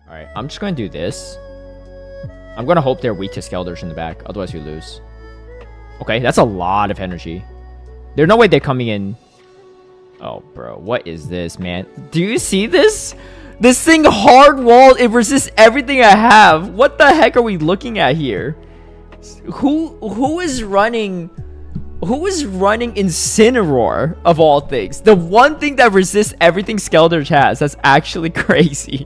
Alright, I'm just going to do this. I'm going to hope they're weak to Skeledirge in the back. Otherwise, we lose. Okay, that's a lot of energy. There's no way they're coming in. Oh, bro. What is this, man? Do you see this? This thing hard-walled. It resists everything I have. What the heck are we looking at here? Who is running... Who is running Incineroar, of all things? The one thing that resists everything Skeledirge has. That's actually crazy.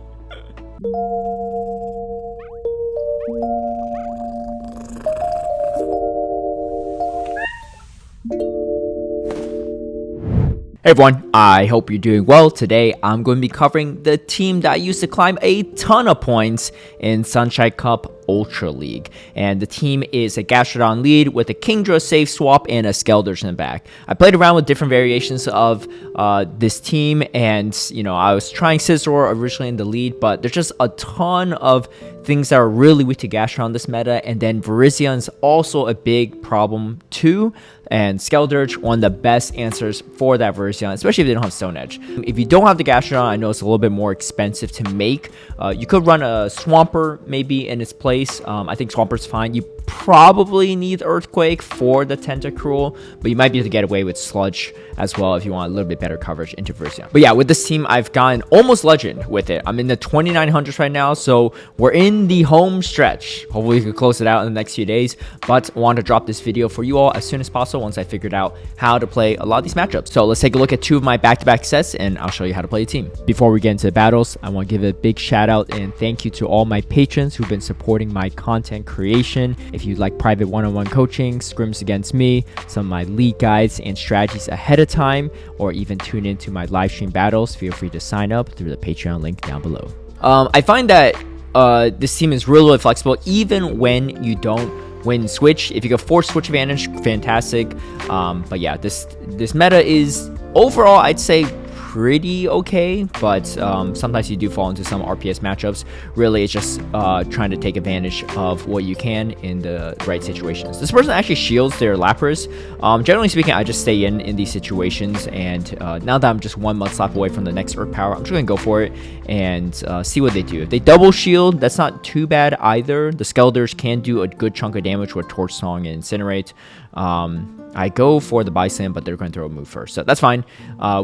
Hey everyone, I hope you're doing well. Today, I'm going to be covering the team that used to climb a ton of points in Sunshine Cup Ultra League. And the team is a Gastrodon lead with a Kingdra safe swap and a Skeledirge in the back. I played around with different variations of this team, and I was trying Scizor originally in the lead, but there's just a ton of things that are really weak to Gastrodon this meta, and then Virizion is also a big problem too. And Skeledirge, one of the best answers for that Virizion, especially if they don't have Stone Edge. If you don't have the Gastrodon, I know it's a little bit more expensive to make. You could run a Swampert maybe in its place. I think Swampert's fine. You probably need Earthquake for the Tentacruel, but you might be able to get away with Sludge as well if you want a little bit better coverage into Virizion. But yeah, with this team, I've gotten almost Legend with it. I'm in the 2900s right now, so we're in the home stretch. Hopefully we can close it out in the next few days, but I want to drop this video for you all as soon as possible once I figured out how to play a lot of these matchups. So let's take a look at two of my back-to-back sets, and I'll show you how to play a team. Before we get into the battles, I want to give a big shout out and thank you to all my patrons who've been supporting my content creation. If you'd like private one-on-one coaching, scrims against me, some of my league guides and strategies ahead of time, or even tune into my live stream battles, feel free to sign up through the Patreon link down below. I find that this team is really flexible even when you don't win switch. If you go force switch advantage, fantastic. But yeah, this meta is overall, I'd say, pretty okay, but sometimes you do fall into some RPS matchups. Really, it's just trying to take advantage of what you can in the right situations. This person actually shields their Lapras. Generally speaking, I just stay in these situations, and now that I'm just 1 month slap away from the next Earth Power, I'm just going to go for it and see what they do. If they double shield, that's not too bad either. The Skeledirge can do a good chunk of damage with Torch Song and Incinerate. I go for the Bison, but they're going to throw a move first, so that's fine.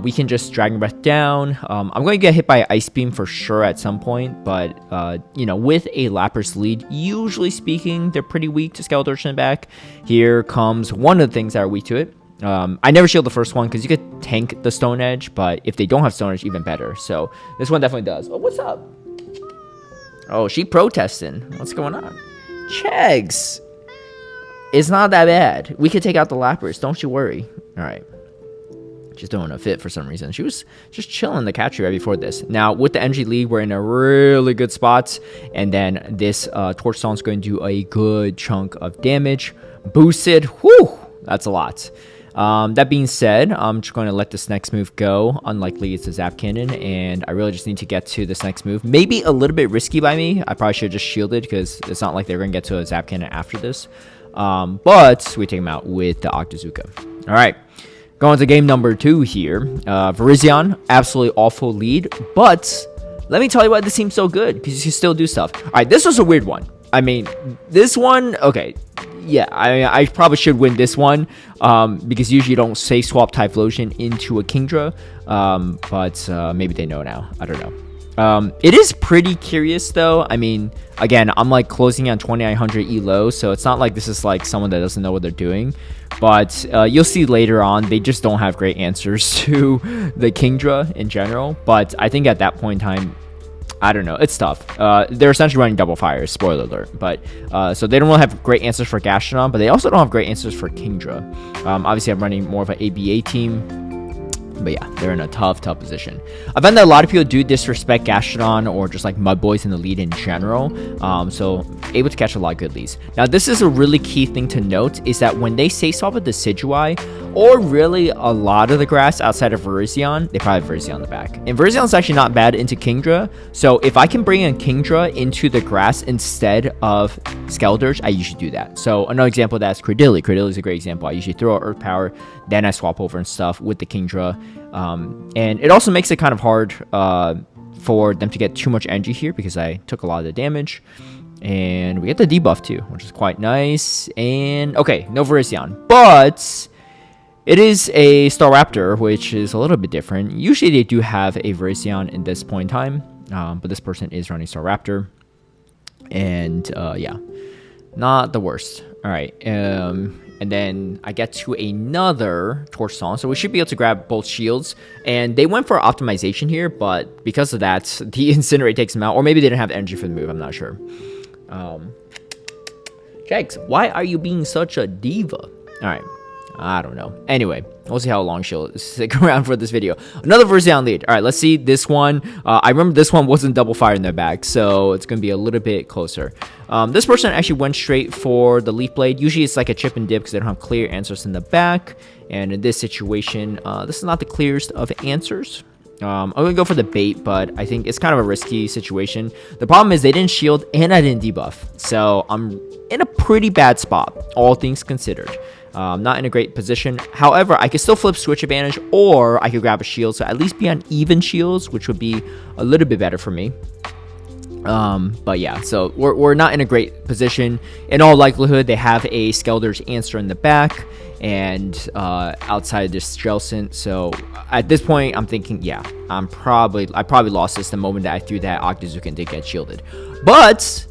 We can just Dragon Breath down. I'm going to get hit by Ice Beam for sure at some point, but with a Lapras lead, usually speaking, they're pretty weak to Skeledirge in the back. Here comes one of the things that are weak to it. I never shield the first one because you could tank the Stone Edge, but if they don't have Stone Edge, even better. So this one definitely does. Oh, what's up? Oh, she protesting. What's going on? Chegs. It's not that bad. We could take out the Lapras. Don't you worry. All right. She's doing a fit for some reason. She was just chilling the catcher right before this. Now, with the NG lead, we're in a really good spot. And then this Torch Song is going to do a good chunk of damage. Boosted. Whew. That's a lot. That being said, I'm just going to let this next move go. Unlikely it's a Zap Cannon, and I really just need to get to this next move. Maybe a little bit risky by me. I probably should have just shielded because it's not like they're going to get to a Zap Cannon after this. But we take him out with the Octazooka. All right, going to game number 2 here. Virizion, absolutely awful lead, but let me tell you why this seems so good, because you can still do stuff. All right, this was a weird one. I mean, this one, okay, yeah, I probably should win this one, because usually you don't say swap Typhlosion into a Kingdra, but maybe they know now. I don't know. It is pretty curious though. I mean, again, I'm like closing on 2900 elo, so it's not like this is like someone that doesn't know what they're doing, but you'll see later on they just don't have great answers to the Kingdra in general. But I think at that point in time, I don't know, it's tough. They're essentially running double fire, spoiler alert, but so they don't really have great answers for Gastrodon, but they also don't have great answers for Kingdra. Obviously I'm running more of an ABA team. But yeah, they're in a tough position. I find that a lot of people do disrespect Gastrodon or just like Mud Boys in the lead in general. So able to catch a lot of good leads. Now, this is a really key thing to note, is that when they say swap with the Decidueye, or really a lot of the grass outside of Virizion, they probably have Virizion on the back. And Virizion's actually not bad into Kingdra. So if I can bring in Kingdra into the grass instead of Skeledirge, I usually do that. So another example of that is Credilli. Credilli is a great example. I usually throw out Earth Power, then I swap over and stuff with the Kingdra. And it also makes it kind of hard for them to get too much energy here because I took a lot of the damage. And we get the debuff too, which is quite nice. And okay, no Virizion, but it is a Staraptor, which is a little bit different. Usually they do have a Virizion in this point in time, but this person is running Staraptor. And yeah, not the worst. All right, and then I get to another Torch Song, so we should be able to grab both shields. And they went for optimization here, but because of that, the Incinerate takes them out, or maybe they didn't have energy for the move. I'm not sure. Jags, why are you being such a diva? All right, I don't know. Anyway, we'll see how long she'll stick around for this video. Another Virizion lead. All right, let's see this one. I remember this one wasn't double fire in their back, so it's going to be a little bit closer. This person actually went straight for the Leaf Blade. Usually it's like a chip and dip because they don't have clear answers in the back. And in this situation, this is not the clearest of answers. I'm going to go for the bait, but I think it's kind of a risky situation. The problem is they didn't shield and I didn't debuff. So I'm in a pretty bad spot, all things considered. Not in a great position. However, I could still flip switch advantage, or I could grab a shield, so at least be on even shields, which would be a little bit better for me. But yeah, so we're not in a great position. In all likelihood, they have a Skeledirge answer in the back, and outside this Jellicent. So at this point, I'm thinking, yeah, I probably lost this the moment that I threw that Octazooka and did get shielded. But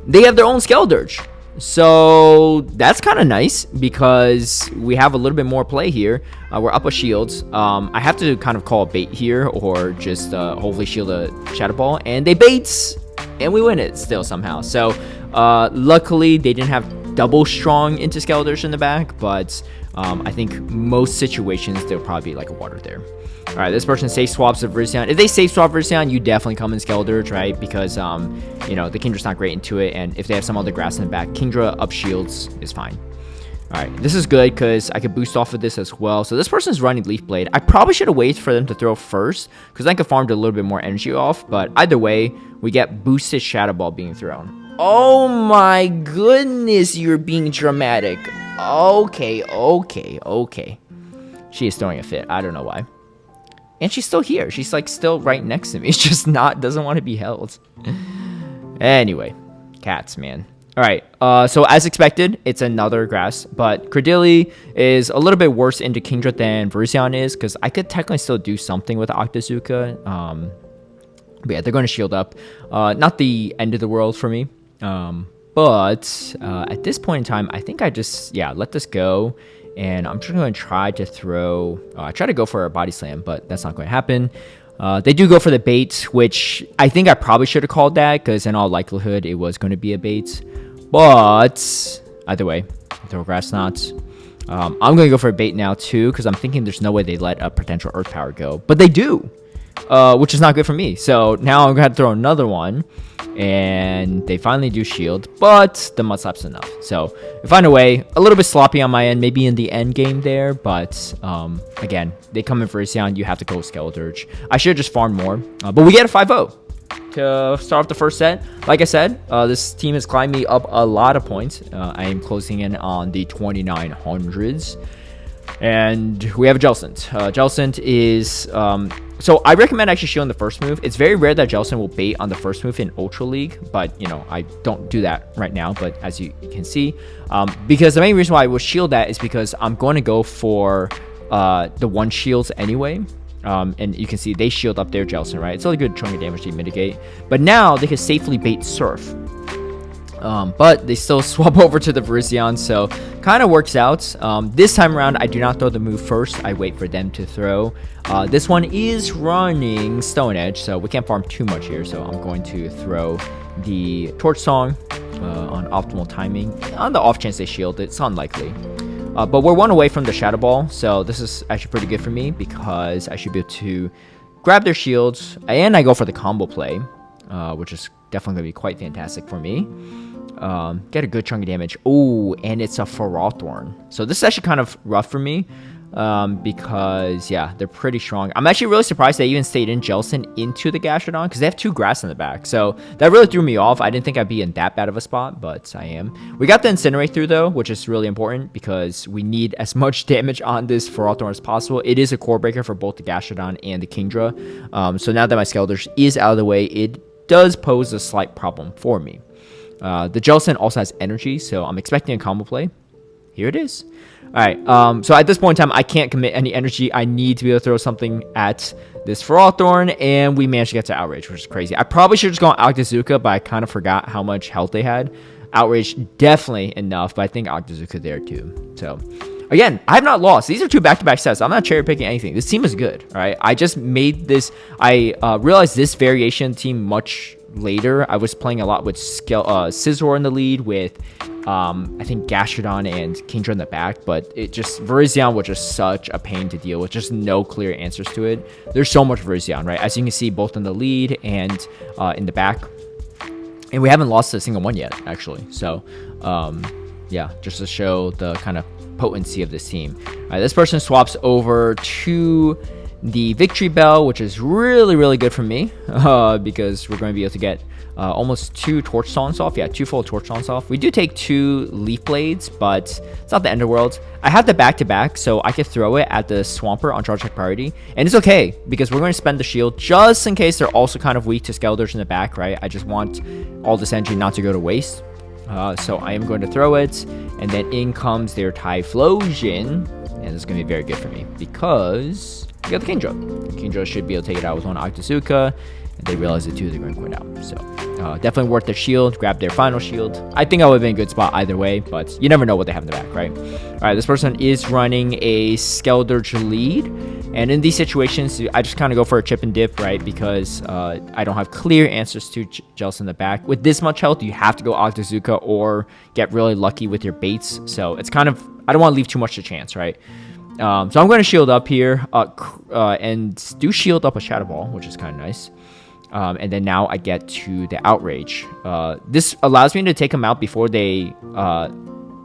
they have their own Skeledirge. So that's kind of nice because we have a little bit more play here. We're up with shields. I have to kind of call a bait here, or just hopefully shield a Shadow Ball, and they baits, and we win it still somehow. So luckily they didn't have double strong into Skeledirge in the back, but I think most situations there'll probably be like a water there. All right, this person safe swaps of Virizion. If they safe swap Virizion, you definitely come in Skeledirge, right? Because, you know, the Kingdra's not great into it. And if they have some other grass in the back, Kingdra up shields is fine. All right, this is good because I could boost off of this as well. So this person's running Leaf Blade. I probably should have waited for them to throw first because I could farm a little bit more energy off. But either way, we get boosted Shadow Ball being thrown. Oh my goodness, you're being dramatic. Okay. She is throwing a fit. I don't know why. And she's still here. She's like still right next to me. It's just doesn't want to be held. Anyway, cats, man. All right. So as expected, it's another grass, but Credilli is a little bit worse into Kingdra than Virizion is, because I could technically still do something with Octazooka. But yeah, they're going to shield up. Not the end of the world for me. But at this point in time, I think I just let this go. And I'm just going to try to throw... I try to go for a Body Slam, but that's not going to happen. They do go for the bait, which I think I probably should have called that, because in all likelihood, it was going to be a bait. But either way, throw Grass Knots. I'm going to go for a bait now, too, because I'm thinking there's no way they let a potential Earth Power go. But they do, which is not good for me. So now I'm going to have to throw another one. And they finally do shield, but the Mud Slap's enough. So we find a way, a little bit sloppy on my end, maybe in the end game there, but again, they come in for a sound, you have to go Skeledirge. I should have just farmed more, but we get a 5-0 to start off the first set. Like I said, this team has climbed me up a lot of points. I am closing in on the 2900s. And we have a Jellicent. Jellicent is... so I recommend actually shielding the first move. It's very rare that Jellicent will bait on the first move in Ultra League, but, you know, I don't do that right now, but as you can see, because the main reason why I will shield that is because I'm going to go for the one shields anyway. And you can see they shield up their Jellicent, right? It's only good chunk of damage to mitigate. But now they can safely bait Surf. But they still swap over to the Virizion, so kind of works out. This time around, I do not throw the move first. I wait for them to throw. This one is running Stone Edge, so we can't farm too much here. So I'm going to throw the Torch Song on optimal timing. On the off chance they shield, it's unlikely. But we're one away from the Shadow Ball, so this is actually pretty good for me because I should be able to grab their shields, and I go for the combo play, which is definitely going to be quite fantastic for me. Get a good chunk of damage. Oh, and it's a Ferrothorn. So this is actually kind of rough for me. because, yeah, they're pretty strong. I'm actually really surprised they even stayed in Jellicent into the Gastrodon because they have 2 grass in the back. So that really threw me off. I didn't think I'd be in that bad of a spot, but I am. We got the Incinerate through, though, which is really important because we need as much damage on this Ferrothorn as possible. It is a core breaker for both the Gastrodon and the Kingdra. So now that my Skeledirge is out of the way, it does pose a slight problem for me. The Jellicent also has energy, so I'm expecting a combo play. Here it is. Alright, so at this point in time, I can't commit any energy. I need to be able to throw something at this Ferrothorn, and we managed to get to Outrage, which is crazy. I probably should have just gone Octazooka, but I kind of forgot how much health they had. Outrage, definitely enough, but I think Octazooka there too. So, again, I have not lost. These are 2 back-to-back sets. I'm not cherry-picking anything. This team is good, alright? I just made this... I realized this variation team much later. I was playing a lot with Scizor in the lead, with... I think Gastrodon and Kingdra in the back, but it just, Virizion was just such a pain to deal with, just no clear answers to it. There's so much Virizion, right? As you can see, both in the lead and in the back. And we haven't lost a single one yet, actually. So, yeah, just to show the kind of potency of this team. All right, this person swaps over to the Victory Bell, which is really, really good for me because we're going to be able to get almost 2 Torch Songs off. Yeah, 2 full Torch Songs off. We do take 2 Leaf Blades, but it's not the end of the world. I have the back-to-back, so I could throw it at the Swampert on Charge Check Priority. And it's okay, because we're going to spend the shield just in case they're also kind of weak to Skeledirge in the back, right? I just want all this energy not to go to waste. So I am going to throw it, and then in comes their Typhlosion. And it's going to be very good for me, because we got the Kingdra. Kingdra should be able to take it out with 1 Octazooka. And they realize it too, they're going to quit out. So definitely worth their shield, grab their final shield. I think I would have been in a good spot either way, but you never know what they have in the back, right? All right, this person is running a Skeledirge lead. And in these situations, I just kind of go for a chip and dip, right? Because I don't have clear answers to Jellicent in the back. With this much health, you have to go Octazooka or get really lucky with your baits. So it's kind of, I don't want to leave too much to chance, right? So I'm going to shield up here and do shield up a Shadow Ball, which is kind of nice. And then now I get to the Outrage. This allows me to take them out before they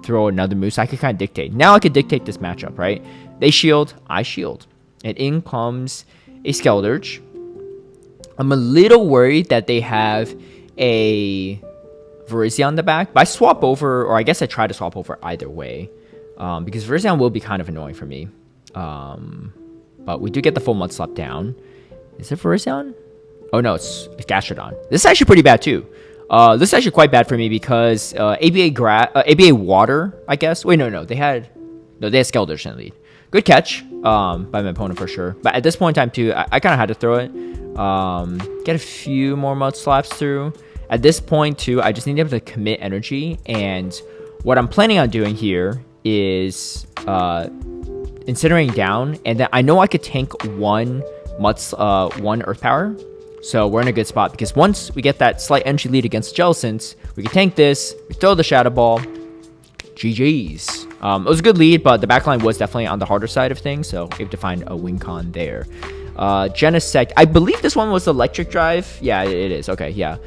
throw another move, so I can kind of dictate. Now I could dictate this matchup, right? They shield, I shield. And in comes a Skeledirge. I'm a little worried that they have a Virizion in the back, but I swap over, or I guess I try to swap over either way. Because Virizion will be kind of annoying for me. But we do get the full Mud Slap down. Is it Virizion? Oh no, it's Gastrodon. This is actually pretty bad too. This is actually quite bad for me because ABA Water, I guess. Wait, no, they had Skeledirge in the lead. Good catch by my opponent for sure. But at this point in time too, I kind of had to throw it. Get a few more Mud Slaps through. At this point too, I just need to be able to commit energy. And what I'm planning on doing here is incinerating down, and then I know I could tank one Earth Power. So we're in a good spot because once we get that slight energy lead against Jellicent, we can tank this, we throw the Shadow Ball. GG's. It was a good lead, but the backline was definitely on the harder side of things, so we have to find a win con there. Genesect, I believe this one was Electric Drive. Yeah, it is. Okay, yeah.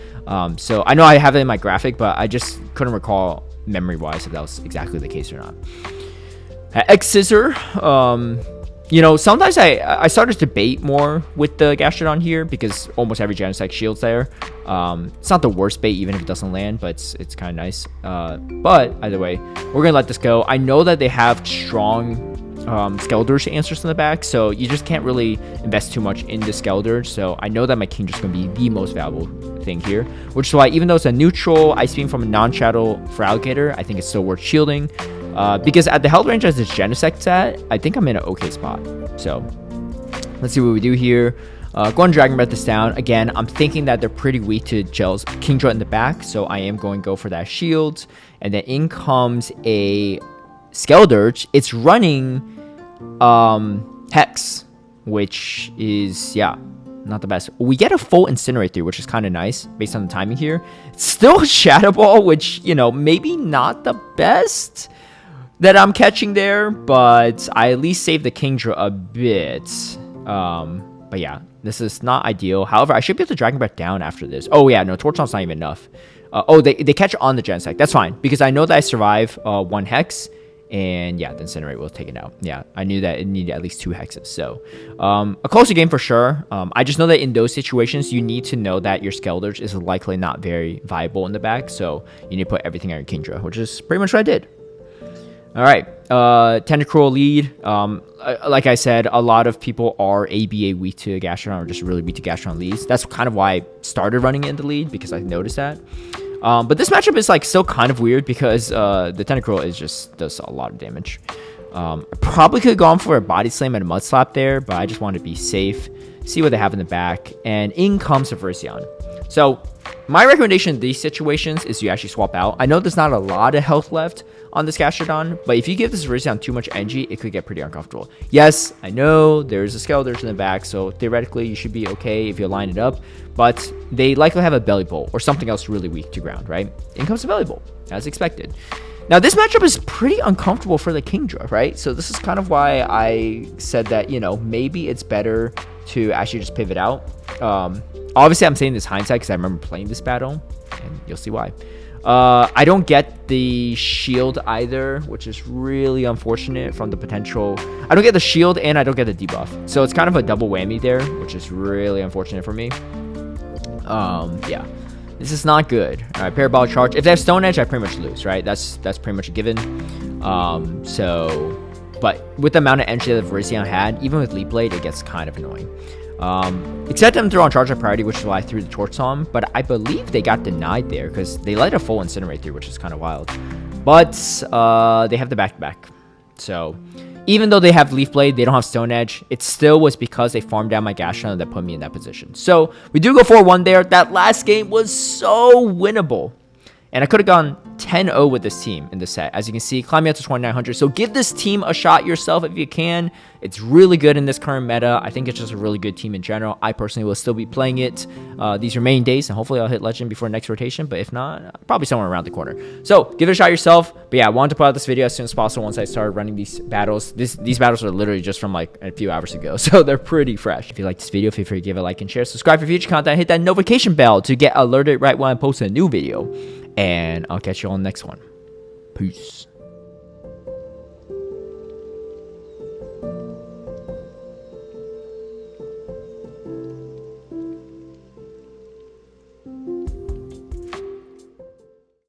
So I know I have it in my graphic, but I just couldn't recall memory-wise if that was exactly the case or not. X-Scissor, you know, sometimes I started to debate more with the Gastrodon here because almost every Genesect shields there. It's not the worst bait even if it doesn't land, but it's kind of nice. But either way, we're going to let this go. I know that they have strong Skeledirge answers in the back, so you just can't really invest too much in the Skeledirge. So I know that my Kingdra is going to be the most valuable thing here, which is why even though it's a neutral Ice Beam from a non-shadow for Alligator, I think it's still worth shielding. Because at the health range as this Genesect's at, I think I'm in an okay spot. So let's see what we do here. Go on Dragon Breath this down. Again, I'm thinking that they're pretty weak to Gel's Kingdra in the back, so I am going to go for that shield. And then in comes a Skeledirge. It's running Hex, which is, yeah, not the best. We get a full Incinerate through, which is kind of nice based on the timing here. It's still Shadow Ball, which, you know, maybe not the best that I'm catching there, but I at least saved the Kingdra a bit. But yeah, this is not ideal. However, I should be able to Dragon Breath down after this. Oh yeah, no, Torch Launch's not even enough. Oh, they catch on the Genesect. That's fine, because I know that I survive one Hex, And yeah, the Incinerate will take it out. Yeah, I knew that it needed at least 2 hexes. So a closer game for sure. I just know that in those situations, you need to know that your Skeledirge is likely not very viable in the back. So you need to put everything on your Kingdra, which is pretty much what I did. All right, Tentacruel lead. Like I said, a lot of people are ABA weak to Gastrodon or just really weak to Gastrodon leads. That's kind of why I started running it in the lead, because I noticed that. But this matchup is like still kind of weird because the Tentacruel does a lot of damage. I probably could have gone for a Body Slam and a Mud Slap there, but I just wanted to be safe, see what they have in the back, and in comes the Virizion. So my recommendation in these situations is you actually swap out. I know there's not a lot of health left on this Gastrodon, but if you give this Virizion too much energy, it could get pretty uncomfortable. Yes, I know there's a Skeledirge in the back, so theoretically you should be okay if you line it up, but they likely have a Bellibolt or something else really weak to ground, right? In comes the Bellibolt, as expected. Now, this matchup is pretty uncomfortable for the Kingdra, right? So this is kind of why I said that, you know, maybe it's better to actually just pivot out. Obviously, I'm saying this hindsight because I remember playing this battle, and you'll see why. I don't get the shield either, which is really unfortunate from the potential. I don't get the shield and I don't get the debuff. So it's kind of a double whammy there, which is really unfortunate for me. Yeah, this is not good. All right, Parabolic Charge. If they have Stone Edge, I pretty much lose, right? That's pretty much a given. But with the amount of energy that Virizion had, even with Leaf Blade, it gets kind of annoying. Except them throw on Charge of Priority, which is why I threw the Torch on, but I believe they got denied there because they let a full Incinerate through, which is kind of wild. But they have the back-to-back. So even though they have Leaf Blade, they don't have Stone Edge, it still was because they farmed down my Gastrodon that put me in that position. So we do go 4-1 there. That last game was so winnable. And I could have gone 10-0 with this team in the set. As you can see, climbing up to 2,900. So give this team a shot yourself if you can. It's really good in this current meta. I think it's just a really good team in general. I personally will still be playing it these remaining days. And hopefully I'll hit Legend before next rotation. But if not, probably somewhere around the corner. So give it a shot yourself. But yeah, I wanted to put out this video as soon as possible once I started running these battles. These battles are literally just from like a few hours ago. So they're pretty fresh. If you like this video, feel free to give it a like and share. Subscribe for future content. Hit that notification bell to get alerted right when I post a new video. And I'll catch you on the next one. Peace.